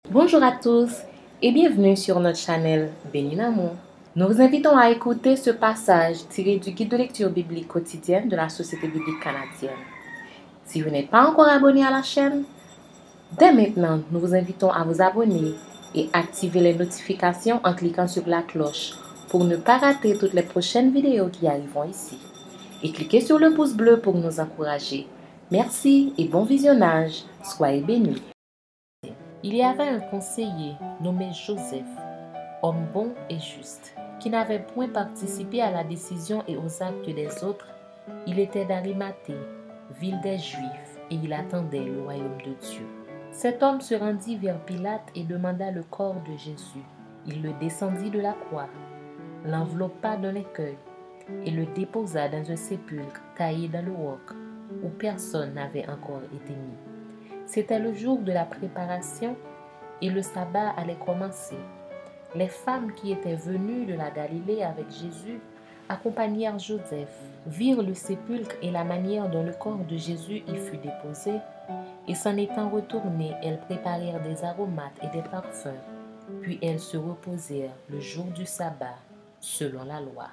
Bonjour à tous et bienvenue sur notre channel Béni Amour. Nous vous invitons à écouter ce passage tiré du guide de lecture biblique quotidienne de la Société biblique canadienne. Si vous n'êtes pas encore abonné à la chaîne, dès maintenant, nous vous invitons à vous abonner et activer les notifications en cliquant sur la cloche pour ne pas rater toutes les prochaines vidéos qui arriveront ici. Et cliquez sur le pouce bleu pour nous encourager. Merci et bon visionnage. Soyez bénis. Il y avait un conseiller nommé Joseph, homme bon et juste, qui n'avait point participé à la décision et aux actes des autres. Il était d'Arimathée, ville des Juifs, et il attendait le royaume de Dieu. Cet homme se rendit vers Pilate et demanda le corps de Jésus. Il le descendit de la croix, l'enveloppa d'un écueil et le déposa dans un sépulcre taillé dans le roc où personne n'avait encore été mis. C'était le jour de la préparation et le sabbat allait commencer. Les femmes qui étaient venues de la Galilée avec Jésus accompagnèrent Joseph, virent le sépulcre et la manière dont le corps de Jésus y fut déposé, et s'en étant retournées, elles préparèrent des aromates et des parfums, puis elles se reposèrent le jour du sabbat, selon la loi.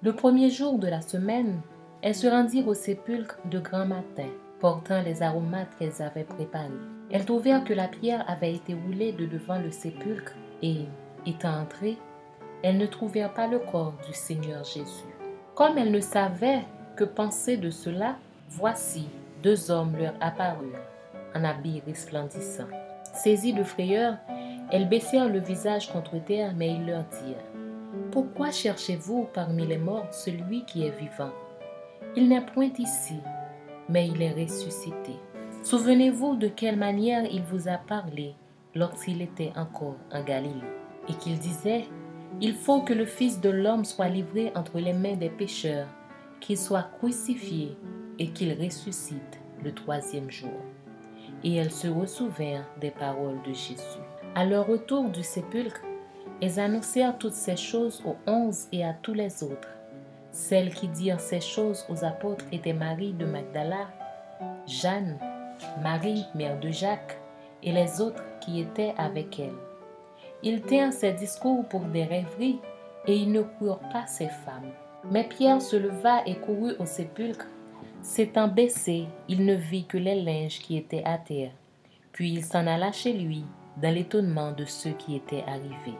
Le premier jour de la semaine, elles se rendirent au sépulcre de grand matin, portant les aromates qu'elles avaient préparés. Elles trouvèrent que la pierre avait été roulée de devant le sépulcre et, étant entrées, elles ne trouvèrent pas le corps du Seigneur Jésus. Comme elles ne savaient que penser de cela, voici, deux hommes leur apparurent, en habits resplendissants. Saisies de frayeur, elles baissèrent le visage contre terre, mais ils leur dirent : « Pourquoi cherchez-vous parmi les morts celui qui est vivant ? Il n'est point ici, mais il est ressuscité. Souvenez-vous de quelle manière il vous a parlé lorsqu'il était encore en Galilée, et qu'il disait : il faut que le Fils de l'homme soit livré entre les mains des pécheurs, qu'il soit crucifié et qu'il ressuscite le troisième jour. Et elles se ressouvinrent des paroles de Jésus. À leur retour du sépulcre, elles annoncèrent toutes ces choses aux 11 et à tous les autres. Celles qui dirent ces choses aux apôtres étaient Marie de Magdala, Jeanne, Marie, mère de Jacques, et les autres qui étaient avec elle. Ils tinrent ces discours pour des rêveries, et ils ne crurent pas ces femmes. Mais Pierre se leva et courut au sépulcre. S'étant baissé, il ne vit que les linges qui étaient à terre. Puis il s'en alla chez lui, dans l'étonnement de ceux qui étaient arrivés.